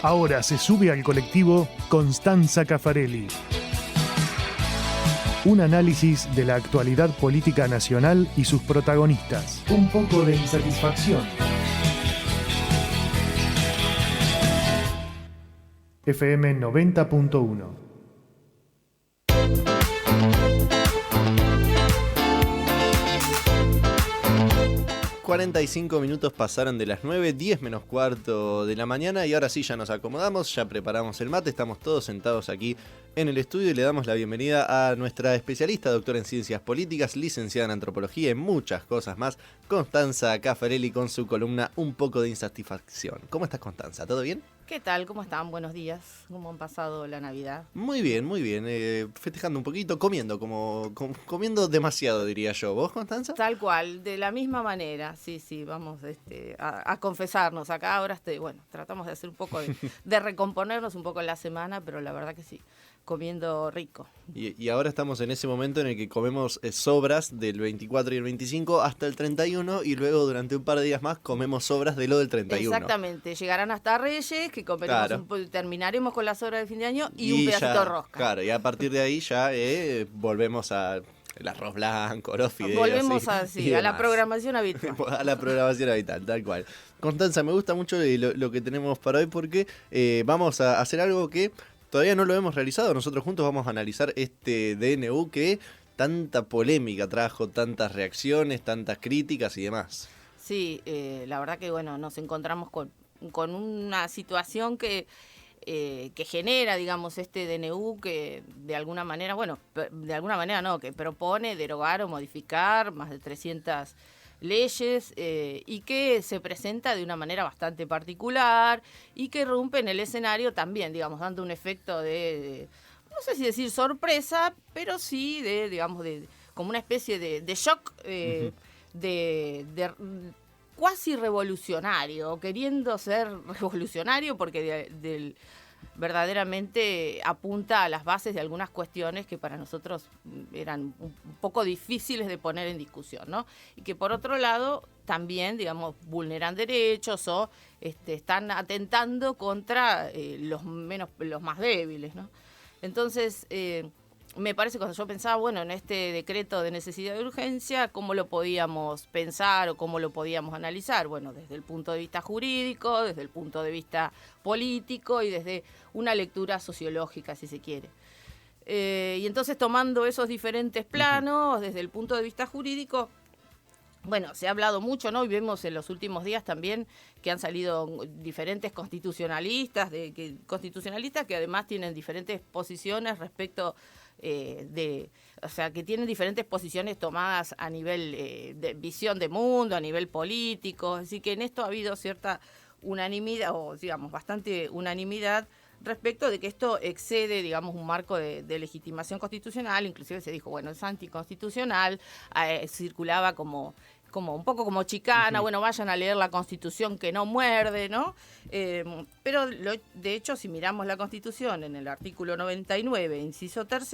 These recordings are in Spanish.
Ahora se sube al colectivo Constanza Caffarelli. Un análisis de la actualidad política nacional y sus protagonistas. Un poco de insatisfacción. FM 90.1. 45 minutos pasaron de las 9, 10 menos cuarto de la mañana y ahora sí ya nos acomodamos, ya preparamos el mate, estamos todos sentados aquí en el estudio y le damos la bienvenida a nuestra especialista, doctora en Ciencias Políticas, licenciada en Antropología y muchas cosas más, Constanza Caffarelli, con su columna Un poco de insatisfacción. ¿Cómo estás, Constanza? ¿Todo bien? ¿Qué tal? ¿Cómo están? Buenos días. ¿Cómo han pasado la Navidad? Muy bien, muy bien. Festejando un poquito, comiendo demasiado, diría yo. ¿Vos, Constanza? Tal cual, de la misma manera. Sí, vamos a confesarnos. Acá ahora tratamos de hacer un poco de recomponernos un poco en la semana, pero la verdad que sí, comiendo rico. Y ahora estamos en ese momento en el que comemos sobras del 24 y el 25 hasta el 31 y luego durante un par de días más comemos sobras de lo del 31. Exactamente, llegarán hasta Reyes, que comeremos claro. Terminaremos con las sobras de fin de año y un pedacito de rosca. Claro, y a partir de ahí ya volvemos a el arroz blanco, los fideos. Volvemos a la programación habitual. A la programación habitual, tal cual. Constanza, me gusta mucho lo que tenemos para hoy porque vamos a hacer algo que todavía no lo hemos realizado. Nosotros juntos vamos a analizar este DNU que tanta polémica trajo, tantas reacciones, tantas críticas y demás. Sí, la verdad que nos encontramos con una situación que genera, digamos, este DNU que de alguna manera que propone derogar o modificar más de 300 leyes y que se presenta de una manera bastante particular y que rompe en el escenario también, digamos, dando un efecto de no sé si decir sorpresa, pero sí como una especie de shock de cuasi revolucionario, queriendo ser revolucionario porque verdaderamente apunta a las bases de algunas cuestiones que para nosotros eran un poco difíciles de poner en discusión, ¿no? Y que por otro lado también, digamos, vulneran derechos o están atentando contra los más débiles, ¿no? Entonces, me parece, cuando yo pensaba, en este decreto de necesidad de urgencia, ¿cómo lo podíamos pensar o cómo lo podíamos analizar? Bueno, desde el punto de vista jurídico, desde el punto de vista político y desde una lectura sociológica, si se quiere. Y entonces, tomando esos diferentes planos, desde el punto de vista jurídico, se ha hablado mucho, ¿no? Y vemos en los últimos días también que han salido diferentes constitucionalistas que además tienen diferentes posiciones respecto que tienen diferentes posiciones tomadas a nivel de visión de mundo, a nivel político. Así que en esto ha habido cierta unanimidad, o digamos, bastante unanimidad respecto de que esto excede, digamos, un marco de legitimación constitucional. Inclusive se dijo, es anticonstitucional, circulaba como un poco como chicana, vayan a leer la Constitución que no muerde, ¿no? Pero de hecho, si miramos la Constitución en el artículo 99, inciso 3,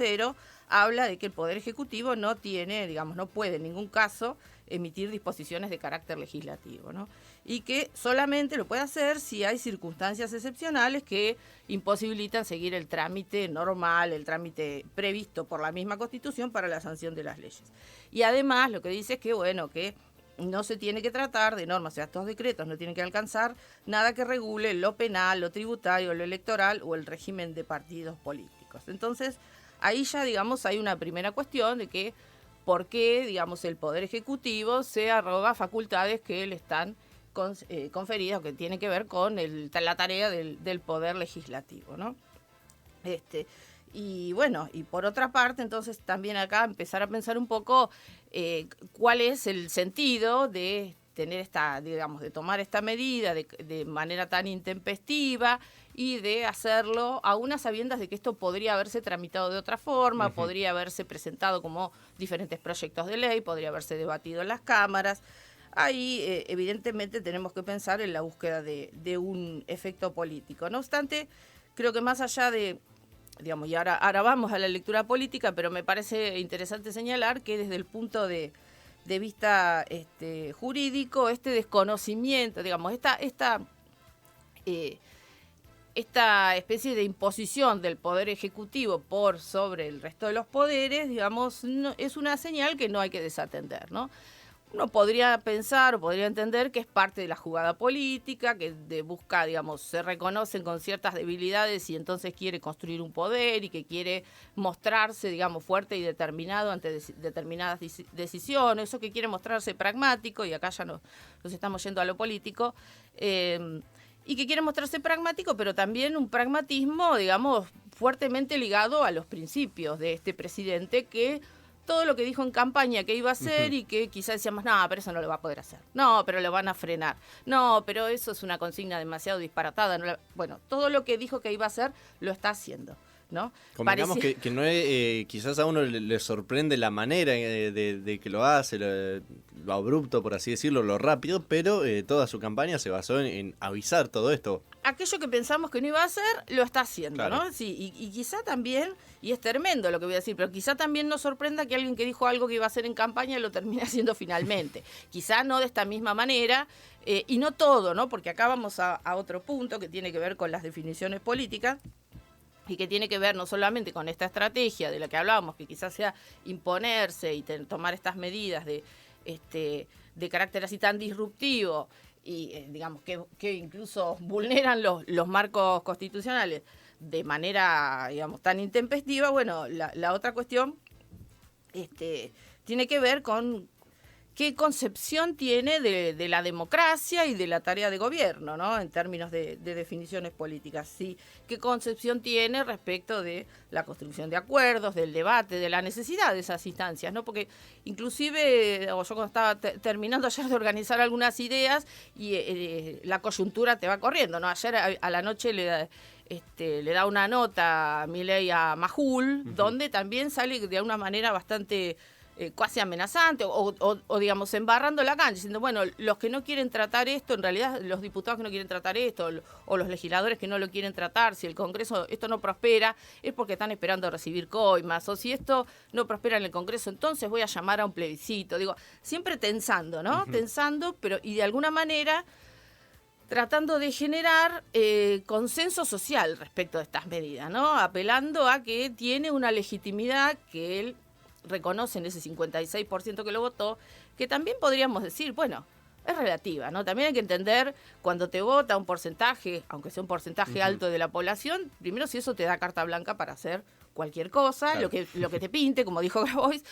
habla de que el Poder Ejecutivo no puede en ningún caso emitir disposiciones de carácter legislativo, ¿no? Y que solamente lo puede hacer si hay circunstancias excepcionales que imposibilitan seguir el trámite normal, el trámite previsto por la misma Constitución para la sanción de las leyes. Y además lo que dice es que, que no se tiene que tratar de normas, o sea, estos decretos no tienen que alcanzar nada que regule lo penal, lo tributario, lo electoral o el régimen de partidos políticos. Entonces, ahí ya, digamos, hay una primera cuestión de que por qué, digamos, el Poder Ejecutivo se arroga facultades que le están conferidas o que tienen que ver con la tarea del Poder Legislativo, ¿no? Y por otra parte, entonces también acá empezar a pensar un poco cuál es el sentido de tener de tomar esta medida de manera tan intempestiva y de hacerlo a unas sabiendas de que esto podría haberse tramitado de otra forma, podría haberse presentado como diferentes proyectos de ley, podría haberse debatido en las cámaras. Ahí evidentemente tenemos que pensar en la búsqueda de un efecto político. No obstante, creo que más allá de, digamos, y ahora vamos a la lectura política, pero me parece interesante señalar que desde el punto de vista desconocimiento, digamos, esta especie de imposición del poder ejecutivo por sobre el resto de los poderes, digamos, es una señal que no hay que desatender, ¿no? Uno podría pensar o podría entender que es parte de la jugada política, que busca, digamos, se reconocen con ciertas debilidades y entonces quiere construir un poder y que quiere mostrarse, digamos, fuerte y determinado ante determinadas decisiones, o que quiere mostrarse pragmático, y acá ya nos estamos yendo a lo político, y que quiere mostrarse pragmático, pero también un pragmatismo, digamos, fuertemente ligado a los principios de este presidente, que todo lo que dijo en campaña que iba a hacer y que quizás decíamos, no, pero eso no lo va a poder hacer. No, pero lo van a frenar. No, pero eso es una consigna demasiado disparatada. Bueno, todo lo que dijo que iba a hacer, lo está haciendo, ¿no? Convengamos que no es, quizás a uno le sorprende la manera de que lo hace, lo abrupto, por así decirlo, lo rápido, pero toda su campaña se basó en avisar todo esto. Aquello que pensamos que no iba a hacer, lo está haciendo, claro. ¿no? Sí, y quizá también, y es tremendo lo que voy a decir, pero quizá también nos sorprenda que alguien que dijo algo que iba a hacer en campaña lo termine haciendo finalmente. Quizá no de esta misma manera, y no todo, ¿no? Porque acá vamos a otro punto que tiene que ver con las definiciones políticas, y que tiene que ver no solamente con esta estrategia de la que hablábamos, que quizás sea imponerse y tomar estas medidas de carácter así tan disruptivo, y digamos que incluso vulneran los marcos constitucionales de manera, digamos, tan intempestiva. Bueno, la otra cuestión tiene que ver con qué concepción tiene de la democracia y de la tarea de gobierno, ¿no? En términos de definiciones políticas, sí. ¿Qué concepción tiene respecto de la construcción de acuerdos, del debate, de la necesidad de esas instancias, ¿no? Porque inclusive, yo cuando estaba terminando ayer de organizar algunas ideas, y la coyuntura te va corriendo, ¿no? Ayer a la noche le da una nota a Milei a Majul, donde también sale de una manera bastante casi amenazante o digamos embarrando la cancha, diciendo, bueno, los que no quieren tratar esto, en realidad los diputados que no quieren tratar esto, o los legisladores que no lo quieren tratar, si el Congreso esto no prospera, es porque están esperando recibir coimas, o si esto no prospera en el Congreso, entonces voy a llamar a un plebiscito. Digo, siempre tensando, ¿no? Tensando, pero y de alguna manera tratando de generar consenso social respecto de estas medidas, ¿no? Apelando a que tiene una legitimidad que él reconoce en ese 56% que lo votó, que también podríamos decir, bueno, es relativa, ¿no? También hay que entender cuando te vota un porcentaje, aunque sea un porcentaje alto de la población, primero si eso te da carta blanca para hacer cualquier cosa, claro, lo que te pinte, como dijo Grabois,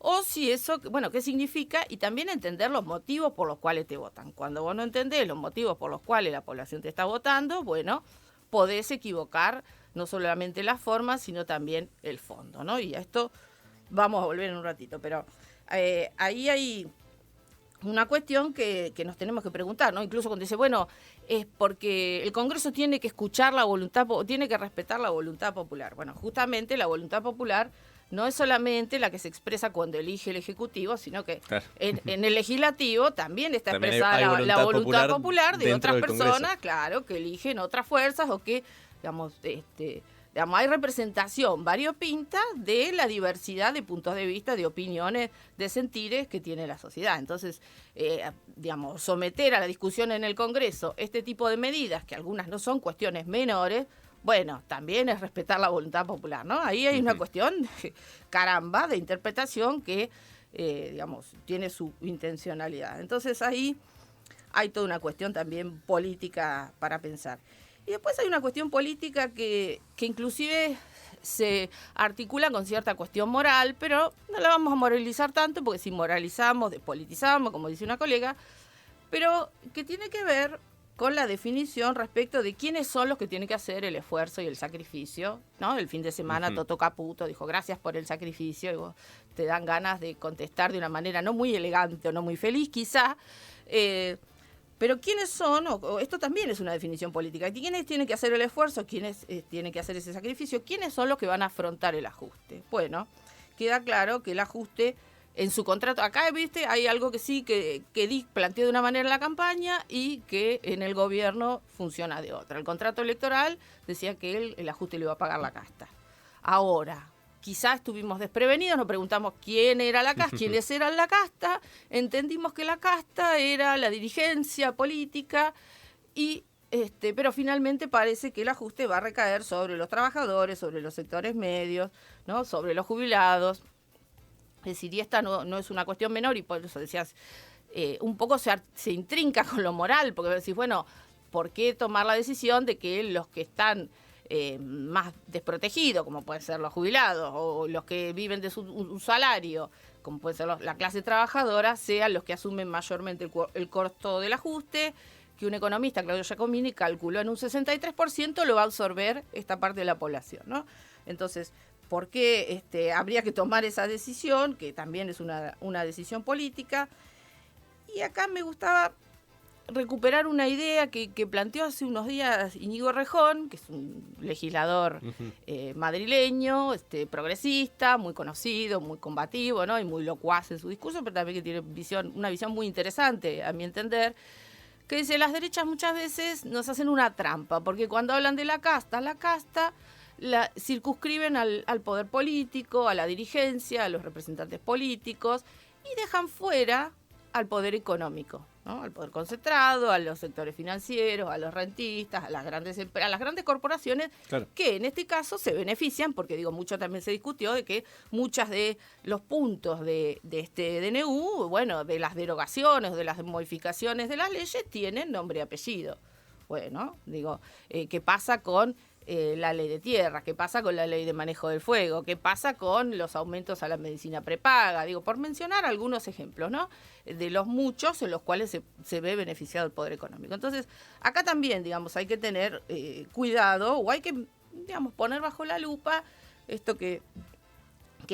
o si eso, bueno, qué significa, y también entender los motivos por los cuales te votan. Cuando vos no entendés los motivos por los cuales la población te está votando, bueno, podés equivocar no solamente la forma, sino también el fondo, ¿no? Y a esto vamos a volver en un ratito, pero ahí hay una cuestión que nos tenemos que preguntar, ¿no? Incluso cuando dice, bueno, es porque el Congreso tiene que escuchar la voluntad, tiene que respetar la voluntad popular. Bueno, justamente la voluntad popular no es solamente la que se expresa cuando elige el Ejecutivo, sino que claro, en el Legislativo también está expresada la voluntad popular de otras personas, claro, que eligen otras fuerzas o que, digamos, hay representación variopinta de la diversidad de puntos de vista, de opiniones, de sentires que tiene la sociedad. Entonces, digamos, someter a la discusión en el Congreso este tipo de medidas, que algunas no son cuestiones menores, bueno, también es respetar la voluntad popular, ¿no? Ahí hay una cuestión, caramba, de interpretación que, digamos, tiene su intencionalidad. Entonces ahí hay toda una cuestión también política para pensar. Y después hay una cuestión política que inclusive se articula con cierta cuestión moral, pero no la vamos a moralizar tanto, porque si moralizamos, despolitizamos, como dice una colega, pero que tiene que ver con la definición respecto de quiénes son los que tienen que hacer el esfuerzo y el sacrificio, ¿no? El fin de semana Toto Caputo dijo, gracias por el sacrificio, y vos te dan ganas de contestar de una manera no muy elegante o no muy feliz, quizá, pero ¿quiénes son? O esto también es una definición política. ¿Quiénes tienen que hacer el esfuerzo? ¿Quiénes tienen que hacer ese sacrificio? ¿Quiénes son los que van a afrontar el ajuste? Bueno, queda claro que el ajuste en su contrato, acá, viste, hay algo que sí, que planteó de una manera en la campaña y que en el gobierno funciona de otra. El contrato electoral decía que el ajuste le iba a pagar la casta. Ahora, quizás estuvimos desprevenidos, nos preguntamos quién era la casta, quiénes eran la casta, entendimos que la casta era la dirigencia política y pero finalmente parece que el ajuste va a recaer sobre los trabajadores, sobre los sectores medios, ¿no? Sobre los jubilados. Es decir, y esta no es una cuestión menor, y por eso decías, un poco se intrinca con lo moral, porque decís, bueno, ¿por qué tomar la decisión de que los que están más desprotegidos, como pueden ser los jubilados, o los que viven de un salario, como puede ser la clase trabajadora, sean los que asumen mayormente el costo del ajuste, que un economista, Claudio Giacomini, calculó en un 63% lo va a absorber esta parte de la población, ¿no? Entonces, ¿por qué habría que tomar esa decisión, que también es una decisión política? Y acá me gustaba recuperar una idea que planteó hace unos días Íñigo Errejón, que es un legislador madrileño, progresista, muy conocido, muy combativo, ¿no? Y muy locuaz en su discurso, pero también que tiene una visión muy interesante, a mi entender, que dice, las derechas muchas veces nos hacen una trampa, porque cuando hablan de la casta la circunscriben al poder político, a la dirigencia, a los representantes políticos, y dejan fuera al poder económico, ¿no? Al poder concentrado, a los sectores financieros, a los rentistas, a las grandes corporaciones, claro, que en este caso se benefician, porque mucho también se discutió de que muchas de los puntos de este DNU, bueno, de las derogaciones, de las modificaciones de las leyes, tienen nombre y apellido. Bueno, ¿qué pasa con la ley de tierras? ¿Qué pasa con la ley de manejo del fuego? ¿Qué pasa con los aumentos a la medicina prepaga? Por mencionar algunos ejemplos, ¿no? De los muchos en los cuales se ve beneficiado el poder económico. Entonces, acá también, hay que tener cuidado, o hay que, poner bajo la lupa esto que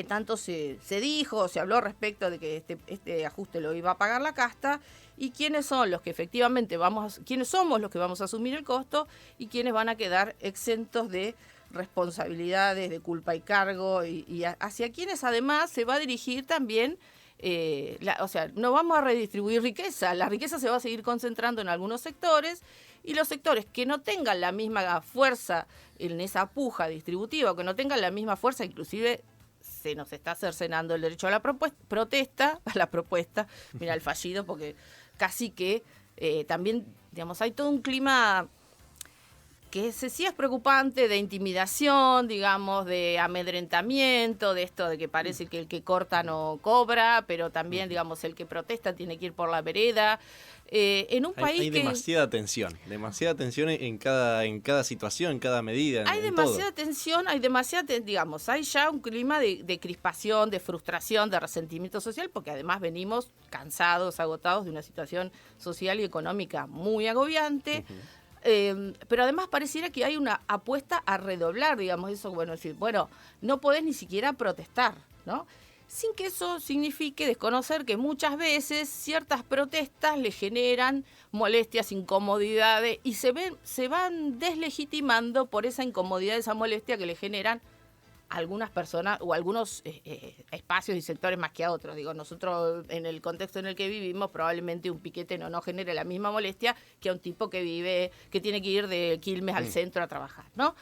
tanto se dijo, se habló respecto de que este ajuste lo iba a pagar la casta, y quiénes son los que efectivamente quiénes somos los que vamos a asumir el costo, y quiénes van a quedar exentos de responsabilidades, de culpa y cargo, y hacia quienes además se va a dirigir también, no vamos a redistribuir riqueza, la riqueza se va a seguir concentrando en algunos sectores, y los sectores que no tengan la misma fuerza en esa puja distributiva, o que no tengan la misma fuerza, inclusive se nos está cercenando el derecho a la propuesta, mira el fallido, porque casi que también, hay todo un clima que sí es preocupante, de intimidación, de amedrentamiento, de esto de que parece que el que corta no cobra, pero también, el que protesta tiene que ir por la vereda. En un país hay demasiada tensión en cada situación, en cada medida. Hay demasiada tensión, hay ya un clima de crispación, de frustración, de resentimiento social, porque además venimos cansados, agotados de una situación social y económica muy agobiante. Pero además pareciera que hay una apuesta a redoblar, eso, no podés ni siquiera protestar, ¿no? Sin que eso signifique desconocer que muchas veces ciertas protestas le generan molestias, incomodidades, y se van deslegitimando por esa incomodidad, esa molestia que le generan algunas personas o algunos espacios y sectores más que a otros. Nosotros en el contexto en el que vivimos, probablemente un piquete no nos genere la misma molestia que a un tipo que tiene que ir de Quilmes al centro a trabajar, ¿no?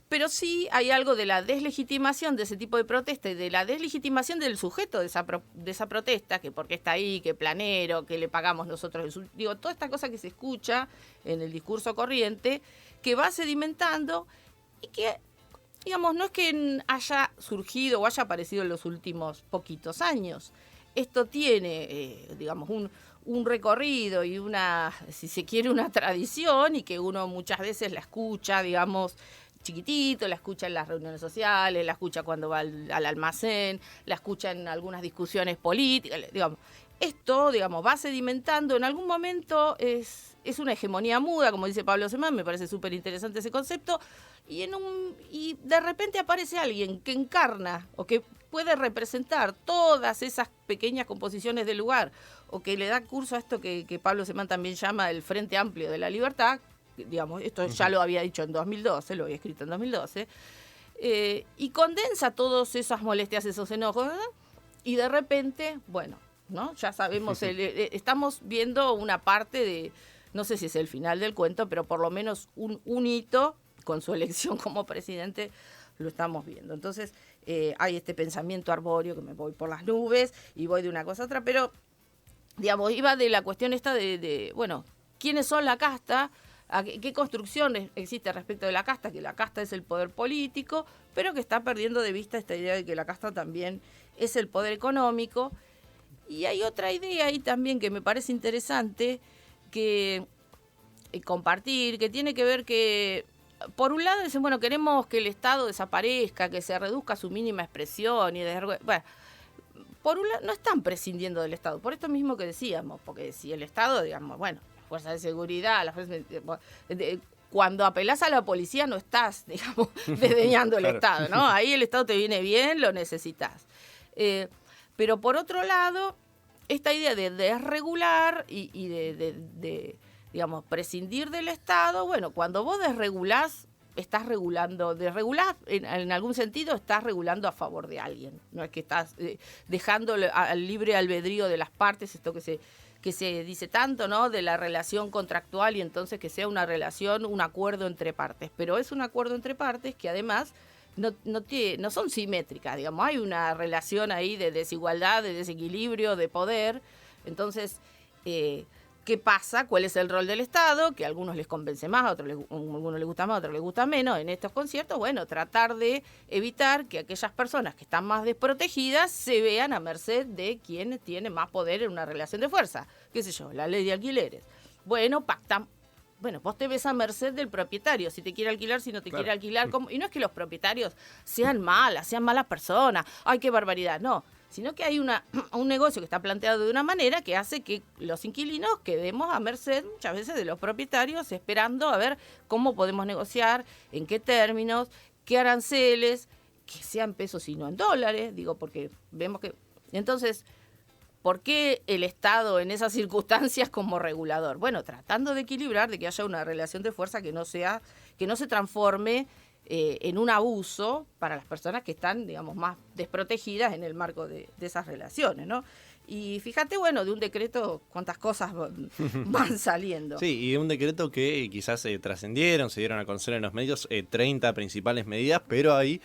Pero sí hay algo de la deslegitimación de ese tipo de protesta y de la deslegitimación del sujeto de esa protesta, que por qué está ahí, que planero, que le pagamos nosotros. Toda esta cosa que se escucha en el discurso corriente, que va sedimentando y que, no es que haya surgido o haya aparecido en los últimos poquitos años. Esto tiene, un recorrido y si se quiere, una tradición, y que uno muchas veces la escucha, chiquitito, la escucha en las reuniones sociales, la escucha cuando va al almacén, la escucha en algunas discusiones políticas, Esto, va sedimentando. En algún momento es una hegemonía muda, como dice Pablo Semán, me parece súper interesante ese concepto, y de repente aparece alguien que encarna o que puede representar todas esas pequeñas composiciones del lugar, o que le da curso a esto que Pablo Semán también llama el Frente Amplio de la Libertad. Esto ya lo había dicho en 2012, lo había escrito en 2012, y condensa todas esas molestias, esos enojos, ¿verdad? Y de repente, ¿no? Ya sabemos, estamos viendo una parte de, no sé si es el final del cuento, pero por lo menos un hito con su elección como presidente, lo estamos viendo. Entonces, hay este pensamiento arbóreo, que me voy por las nubes y voy de una cosa a otra, pero, iba de la cuestión esta de ¿quiénes son la casta? qué construcción existe respecto de la casta, que la casta es el poder político, pero que está perdiendo de vista esta idea de que la casta también es el poder económico. Y hay otra idea ahí también que me parece interesante que compartir, que tiene que ver que, por un lado, dicen, bueno, queremos que el Estado desaparezca, que se reduzca a su mínima expresión. Bueno, por un lado, no están prescindiendo del Estado, por esto mismo que decíamos, porque si el Estado, digamos, bueno, las fuerzas de seguridad, cuando apelás a la policía no estás, digamos, desdeñando el Estado, ¿no? Ahí el Estado te viene bien, lo necesitas. Pero por otro lado, esta idea de desregular y de digamos, prescindir del Estado, bueno, cuando vos desregulás, estás regulando, en algún sentido estás regulando a favor de alguien, no es que estás dejando al libre albedrío de las partes, esto que se dice tanto, ¿no?, de la relación contractual, y entonces que sea una relación, un acuerdo entre partes, pero es un acuerdo entre partes que además no son simétricas, digamos, hay una relación ahí de desigualdad, de desequilibrio, de poder. Entonces, ¿qué pasa? ¿Cuál es el rol del Estado? Que a algunos les convence más, a algunos les gusta más, a otros les gusta menos en estos conciertos. Bueno, tratar de evitar que aquellas personas que están más desprotegidas se vean a merced de quien tiene más poder en una relación de fuerza. ¿Qué sé yo? La ley de alquileres. Bueno, pactan. Bueno, vos te ves a merced del propietario, si te quiere alquilar, si no te quiere alquilar. Y no es que los propietarios sean malas personas, ¡ay, qué barbaridad! No, sino que hay un negocio que está planteado de una manera que hace que los inquilinos quedemos a merced muchas veces de los propietarios, esperando a ver cómo podemos negociar, en qué términos, qué aranceles, que sean pesos y no en dólares, digo, porque vemos que... Entonces, ¿por qué el Estado en esas circunstancias como regulador? Bueno, tratando de equilibrar, de que haya una relación de fuerza que no se transforme en un abuso para las personas que están, digamos, más desprotegidas en el marco de esas relaciones, ¿no? Y fíjate, bueno, de un decreto cuántas cosas van saliendo. Sí, y un decreto que quizás trascendieron, se dieron a conocer en los medios 30 principales medidas, pero hay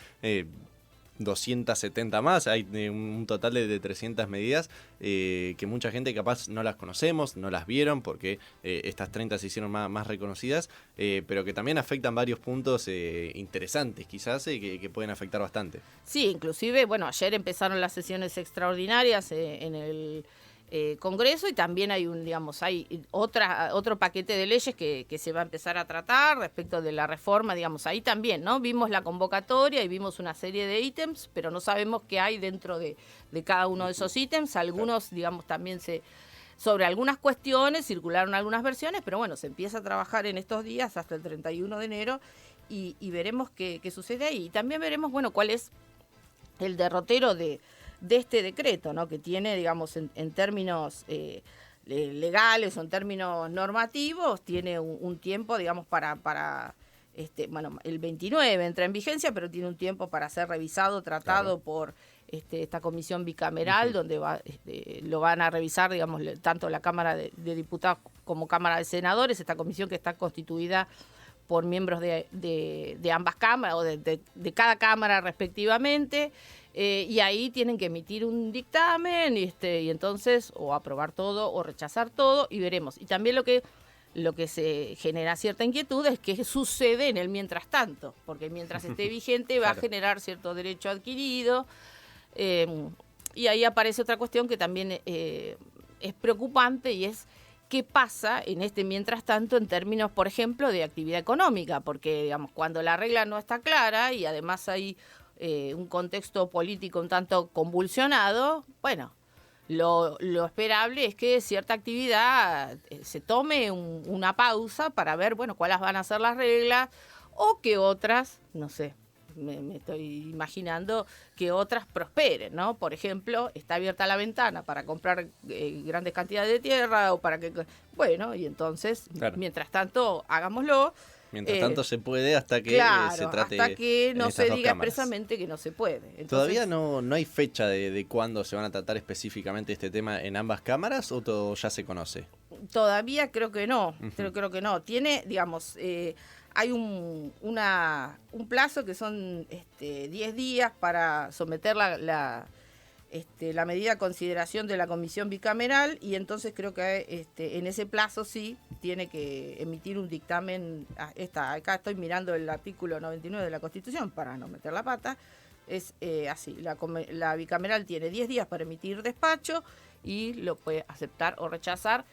270 más, hay un total de 300 medidas que mucha gente capaz no las conocemos, no las vieron porque estas 30 se hicieron más reconocidas, pero que también afectan varios puntos interesantes quizás que pueden afectar bastante. Sí, inclusive, bueno, ayer empezaron las sesiones extraordinarias en el Congreso, y también hay otro paquete de leyes que se va a empezar a tratar respecto de la reforma, digamos, ahí también, ¿no? Vimos la convocatoria y vimos una serie de ítems, pero no sabemos qué hay dentro de cada uno de esos ítems. Algunos, digamos, también sobre algunas cuestiones circularon algunas versiones, pero bueno, se empieza a trabajar en estos días hasta el 31 de enero y veremos qué sucede ahí. Y también veremos, bueno, cuál es el derrotero de este decreto, ¿no?, que tiene, digamos, en términos legales o en términos normativos, tiene un tiempo, digamos, para bueno, el 29 entra en vigencia, pero tiene un tiempo para ser revisado, tratado por esta comisión bicameral, donde lo van a revisar, digamos, tanto la Cámara de Diputados como Cámara de Senadores, esta comisión que está constituida por miembros de ambas cámaras o de cada cámara respectivamente. Y ahí tienen que emitir un dictamen y entonces o aprobar todo o rechazar todo, y veremos. Y también lo que se genera cierta inquietud es qué sucede en el mientras tanto, porque mientras esté vigente va a generar cierto derecho adquirido, y ahí aparece otra cuestión que también es preocupante, y es qué pasa en este mientras tanto en términos, por ejemplo, de actividad económica, porque, digamos, cuando la regla no está clara y además hay un contexto político un tanto convulsionado, bueno, lo esperable es que cierta actividad se tome una pausa para ver, bueno, cuáles van a ser las reglas, o que otras, no sé, me estoy imaginando que otras prosperen, ¿no? Por ejemplo, está abierta la ventana para comprar grandes cantidades de tierra o para que... Bueno, y entonces, mientras tanto, hagámoslo. Mientras tanto se puede hasta que se trate hasta que no se diga cámaras. Expresamente que no se puede. Entonces, ¿todavía no hay fecha de cuándo se van a tratar específicamente este tema en ambas cámaras o todo ya se conoce? Todavía creo que no, creo que no. Tiene, digamos, hay un plazo que son 10 días para someter la medida a consideración de la comisión bicameral y entonces creo que en ese plazo sí tiene que emitir un dictamen. Acá estoy mirando el artículo 99 de la Constitución para no meter la pata. Es así, la bicameral tiene 10 días para emitir despacho y lo puede aceptar o rechazar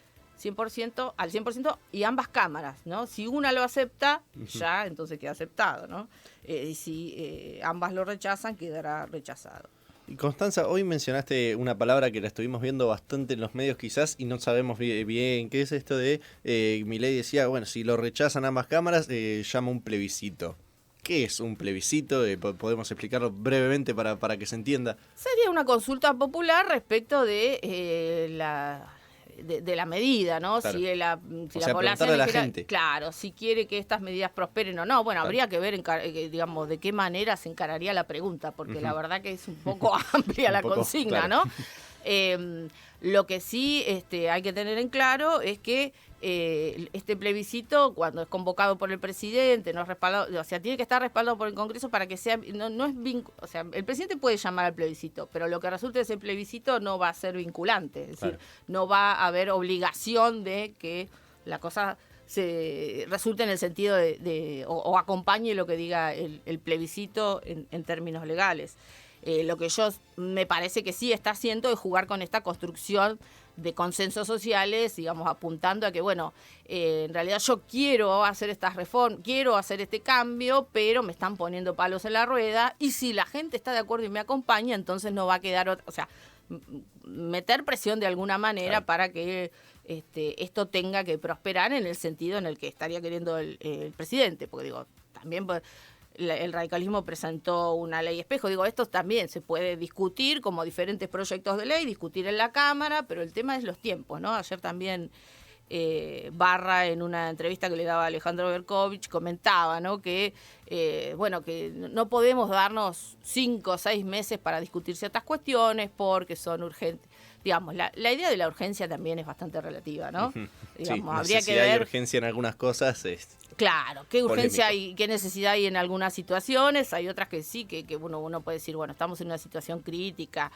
100%, al 100% y ambas cámaras, ¿no? Si una lo acepta, ya entonces queda aceptado, ¿no? Y si ambas lo rechazan, quedará rechazado. Y Constanza, hoy mencionaste una palabra que la estuvimos viendo bastante en los medios quizás y no sabemos bien qué es esto de, Milei decía, bueno, si lo rechazan ambas cámaras, llama un plebiscito. ¿Qué es un plebiscito? ¿Podemos explicarlo brevemente para que se entienda? Sería una consulta popular respecto de la medida, ¿no? Claro. Si la población preguntarle a la gente. Claro, si quiere que estas medidas prosperen o no. Bueno, Claro. habría que ver, digamos, de qué manera se encararía la pregunta, porque la verdad que es un poco amplia la consigna, claro. ¿no? Lo que sí hay que tener en claro es que este plebiscito, cuando es convocado por el presidente, no es respaldado, o sea, tiene que estar respaldado por el Congreso para que sea, no es o sea, el presidente puede llamar al plebiscito, pero lo que resulte de ese plebiscito no va a ser vinculante, es decir, no va a haber obligación de que la cosa se resulte en el sentido o acompañe lo que diga el plebiscito en términos legales. Lo que yo me parece que sí está haciendo es jugar con esta construcción de consensos sociales, digamos, apuntando a que, bueno, en realidad yo quiero hacer estas reformas, quiero hacer este cambio, pero me están poniendo palos en la rueda, y si la gente está de acuerdo y me acompaña, entonces no va a quedar otra, o sea, meter presión de alguna manera para que esto tenga que prosperar en el sentido en el que estaría queriendo el presidente, porque digo, también el radicalismo presentó una ley espejo. Digo, esto también se puede discutir como diferentes proyectos de ley, discutir en la Cámara, pero el tema es los tiempos, ¿no? Ayer también Barra, en una entrevista que le daba Alejandro Berkovich, comentaba, ¿no? Que, bueno, que no podemos darnos 5 o 6 meses para discutir ciertas cuestiones porque son urgentes. Digamos, la idea de la urgencia también es bastante relativa, ¿no? Digamos, sí, habría que ver. hay urgencia en algunas cosas. Claro, qué urgencia polémico. hay, qué necesidad hay en algunas situaciones, hay otras que sí, que uno puede decir, bueno, estamos en una situación crítica,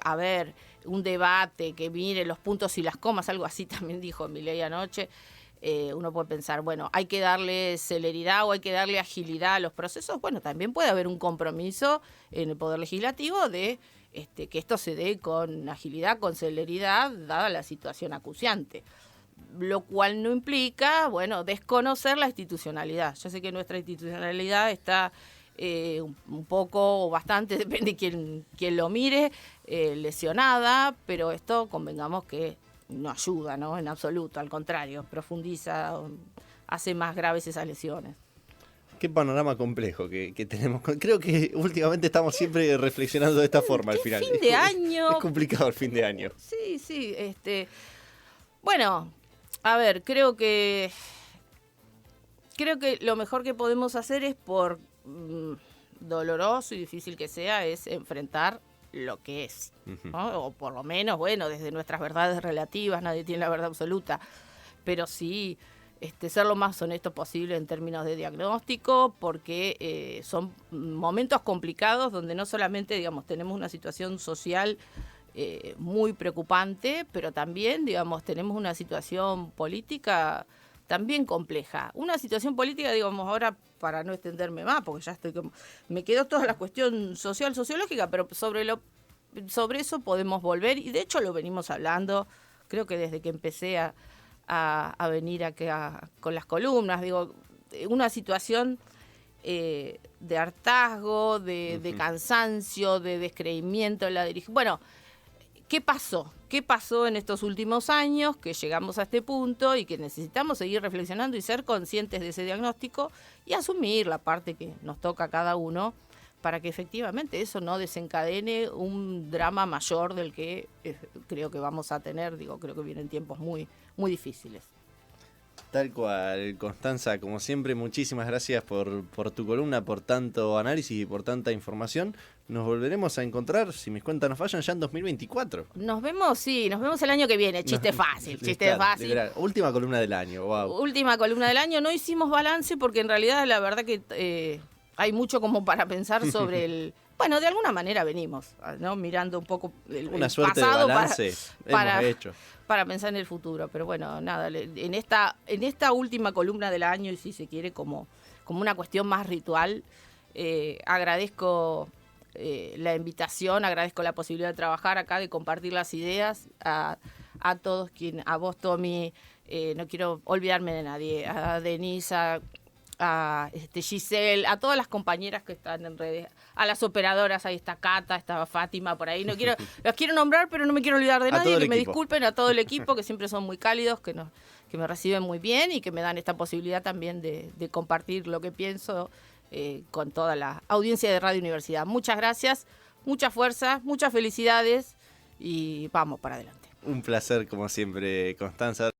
a ver, un debate, que mire los puntos y las comas, algo así también dijo Milei anoche. Uno puede pensar, bueno, hay que darle celeridad o hay que darle agilidad a los procesos. Bueno, también puede haber un compromiso en el Poder Legislativo de que esto se dé con agilidad, con celeridad, dada la situación acuciante. Lo cual no implica, bueno, desconocer la institucionalidad. Yo sé que nuestra institucionalidad está un poco o bastante, depende de quién lo mire, lesionada, pero esto convengamos que no ayuda, ¿no? En absoluto, al contrario, profundiza, hace más graves esas lesiones. Qué panorama complejo que tenemos. Creo que últimamente estamos siempre reflexionando de esta forma al final. Fin de año. Es complicado el fin de año. Sí, bueno, a ver, creo que lo mejor que podemos hacer es, por doloroso y difícil que sea, es enfrentar lo que es, ¿no? O por lo menos, bueno, desde nuestras verdades relativas, nadie tiene la verdad absoluta, pero sí ser lo más honesto posible en términos de diagnóstico, porque son momentos complicados donde no solamente, digamos, tenemos una situación social muy preocupante, pero también, digamos, tenemos una situación política también compleja. Una situación política, digamos, ahora, para no extenderme más, porque ya me quedó toda la cuestión sociológica, pero sobre eso podemos volver, y de hecho lo venimos hablando, creo que desde que empecé a venir acá con las columnas, digo, una situación de hartazgo, de cansancio, de descreimiento en la dirigencia. Bueno, ¿qué pasó? ¿Qué pasó en estos últimos años que llegamos a este punto y que necesitamos seguir reflexionando y ser conscientes de ese diagnóstico y asumir la parte que nos toca a cada uno para que efectivamente eso no desencadene un drama mayor del que creo que vamos a tener? Digo, creo que vienen tiempos muy, muy difíciles. Tal cual, Constanza, como siempre, muchísimas gracias por tu columna, por tanto análisis y por tanta información. Nos volveremos a encontrar, si mis cuentas no fallan, ya en 2024. Nos vemos el año que viene. Chiste fácil. Literal. Última columna del año, wow. Última columna del año. No hicimos balance porque en realidad la verdad que hay mucho como para pensar sobre Bueno, de alguna manera venimos, ¿no? Mirando un poco una suerte pasado de balance hemos hecho. Para pensar en el futuro. Pero bueno, nada, en esta última columna del año, y si se quiere como una cuestión más ritual, agradezco la invitación, agradezco la posibilidad de trabajar acá, de compartir las ideas a todos, a vos, Tommy, no quiero olvidarme de nadie, a Denise, a Giselle, a todas las compañeras que están en redes, a las operadoras, ahí está Cata, estaba Fátima por ahí, los quiero nombrar, pero no me quiero olvidar de nadie, que me disculpen, a todo el equipo, que siempre son muy cálidos, que me reciben muy bien y que me dan esta posibilidad también de compartir lo que pienso con toda la audiencia de Radio Universidad. Muchas gracias, mucha fuerza, muchas felicidades y vamos para adelante. Un placer como siempre, Constanza.